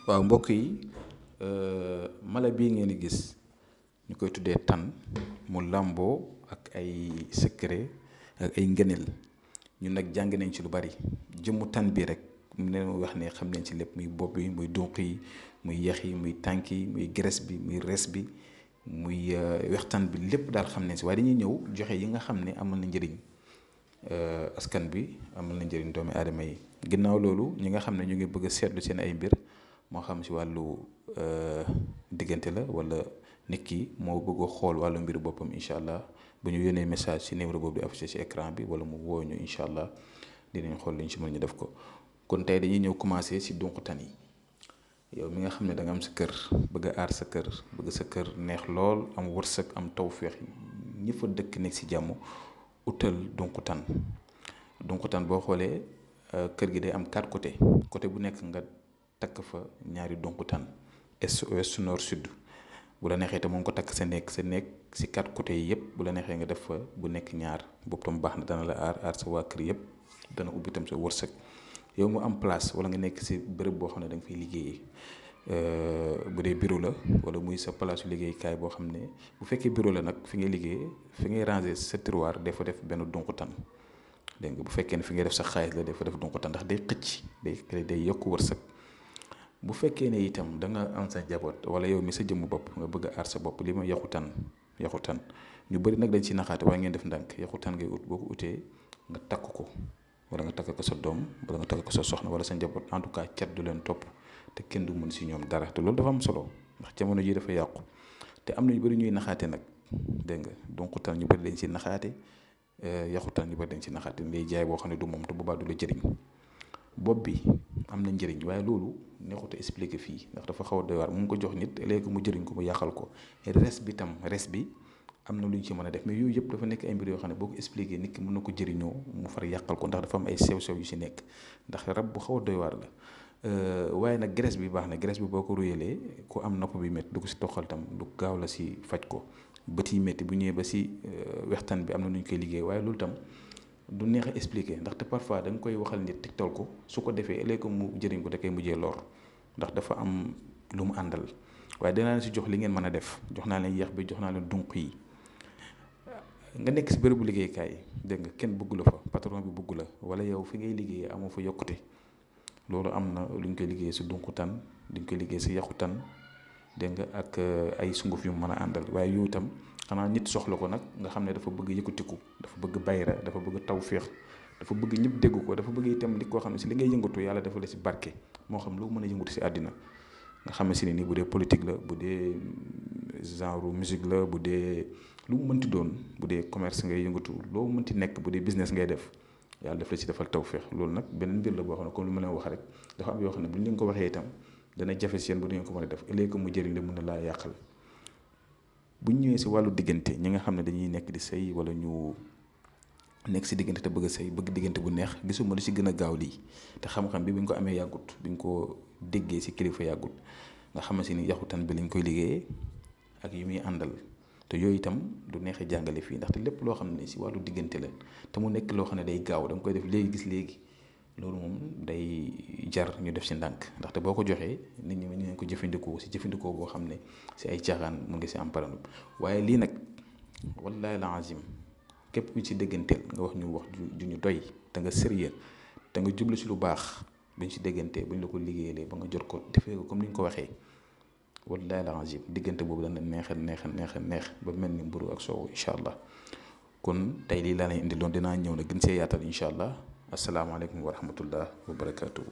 waaw mbokk yi mala bii ngeen di gis ñu koy tuddee tan mu làmboo ak ay secret ak ay ngëneel ñun nag jàng nañ ci lu bari jëmmu tan bi rek mu ne wax ne xam nañ ci lépp muy bopp bi muy dunq yi muy yax yi muy tànk yi muy graisse bi muy res bi muy wextaan bi lépp daal xam nañ si waaye dañuy ñëw joxe yi nga xam ne amal na njëriñ askan bi amal na njëriñ doomi aadama yi ginnaaw loolu ñi nga xam ne ñu ngi bëgg a seetlu seen ay mbir moo xam si wàllu diggante la wala nit ki moo bëgg a xool wàllu mbiru boppam incha allah bu ñu yónnee message si numéro boobu di affiché si écran bi wala mu woo ñu incha allah dinañ xool li ñu si mën ñu def ko. kon tey dañuy ñëw commencé si dunq tan yi yow mi nga xam ne da nga am sa kër bëgg a aar sa kër bëgg sa kër neex lool am wërsëg am tawféex ñi fa dëkk nekk si jàmm utal dunq tan boo xoolee kër gi day am 4 côté bu nekk nga takk fa ñaari dunq tan est ouest nord sud bu la neexee te moom ko takk sa nekk si 4 côté yi yëpp bu la neexee nga def fa bu nekk ñaar boobu tam baax na dana la aar sa waa kër yëpp dana ubbi tam sa wërsëg yow mu am place wala nga nekk si bërëb boo xam ne da nga fiy liggéeyee bu dee bureau la wala muy sa place yu liggéeykaay boo xam ne bu fekkee bureau la nag fi ngay liggéeyee fi ngay ranger sa tiroir dafa def benn dunq tan dégg nga bu fekkee ne fi ngay def sa xaalis la dafa def dunq tan ndax day xëcc day yokk wërsëg. bu fekkee ne itam da nga am sa njaboot wala yow mi sa jëmmu bopp nga bëgg a aar sa bopp li ma yaxu tan ñu bëri nag dañ ci naxaate waaye ngeen def ndànk yaxu tan ngay ut boo ko utee nga takk ko wala nga takk ko sa doom wala nga takk ko sa soxna wala sa njaboot en tout cas cat du leen topp te kenn du mën si ñoom dara te loolu dafa am solo ndax jamono ji dafa yàqu te am na ñu bëri ñuy naxaate nag dégg nga donc tan ñu bëri dañ si naxaate yaxu tan ñu bëri dañ si naxaate ngay jaay boo xam ne du moom te boobaa du la jëriñ bopp bi am na njëriñ waaye loolu neexut a expliquer fii ndax dafa xaw a doy waar mu ngi ko jox nit léegi mu jëriñ ko mu yàqal ko res bi am na lu ñu ci mën a def mais yooyu yëpp dafa nekk ay mbir yoo xam ne boo ko expliquer nit ki mën na ko jëriñoo mu far yàqal ko ndax dafa am ay sew-sew yu ci nekk ndax rab bu xaw a doy waar la waaye nag graisse bi baax na graisse bi boo ko ruyalee ku am nopp bi métti du ko si toqal tam du gaaw la si faj ko bët yi métti bu ñëwee ba si wextaan bi am na nu ñu koy liggéey waaye loolu tam du neex a expliquer ndaxte parfois da nga koy waxal nit tegtal ko su ko defee léegi mu jëriñ ko da koy mujjee lor ndax dafa am lu mu àndal waaye dinaa leen si jox li ngeen mën a def jox naa leen yax bi jox naa leen dunq yi nga nekk si bërëbu liggéeykaay dégg nga kenn bëggu la fa patron bi bëggu la wala yow fi ngay liggéeyee amoo fa yokkute loolu am na lu ñu koy liggéey si dunq tan duñ koy liggéey si yaxu tan dégg nga ak ay sunguf yu mu mën a àndal waaye yooyu itam xanaa nit soxla ko nag nga xam ne dafa bëgg yëkkatiku dafa bëgg bayra dafa bëgg tawféex dafa bëgg ñëpp dégg ko dafa bëgg itam li koo xam ne si li ngay yëngatu yàlla dafa la si barke moo xam loo mën a yëngatu si àddina nga xam ne si nii bu dee politique la bu dee genre musique la bu dee lu mu mënti doon bu dee commerce ngay yëngatu loo mënti nekk bu dee business ngay def yàlla daf la si defal tawféex loolu nag beneen mbir la boo xam ne comme lu ma leen wax rek dafa am yoo xam ne bu ñu leen ko waxee itam dana jafe si yéen bu ngeen ko mën a def ëllëg mu jëriñ la mën na laa yàqal bu ñu ñëwee si wàllu diggante ñi nga xam ne dañuy nekk di sëy wala ñu nekk si diggante te bëgg a sëy bëgg diggante bu neex gisuma lu si gën a gaaw lii te xam-xam bi ñu ko amee yàggut bi ñu ko déggee si kilifa yàggut nga xamante ni yaxu tan bi lañ koy liggéeyee ak yu muy àndal te yooyu itam du neex a jàngale fii ndaxte lépp loo xam ne si wàllu diggante la te mu nekk loo xam ne day gaaw da nga koy def léegi gis léegi loolu moom day jar ñu def si ndànk ndaxte boo ko joxee nit ñi ñu ko jëfandikoo si jëfandikoo boo xam ne si ay caaxaan mu ngi si am paranub waaye lii nag wallaahi la azim képp ku ci dégganteel nga wax ñu wax ju ñu doy te nga sérieux te nga jublu si lu baax buñ si déggantee buñ la ko liggéeyalee ba nga jot ko defee ko comme ni ñu ko waxee wallaahi la azim diggante boobu dana neex ba mel ni mburu ak soow incha allah kon tey lii laa lay indi loon dinaa ñëw na gën see yaatal incha allah asalaamaaleykum wa rahmatullah wa barakaatu.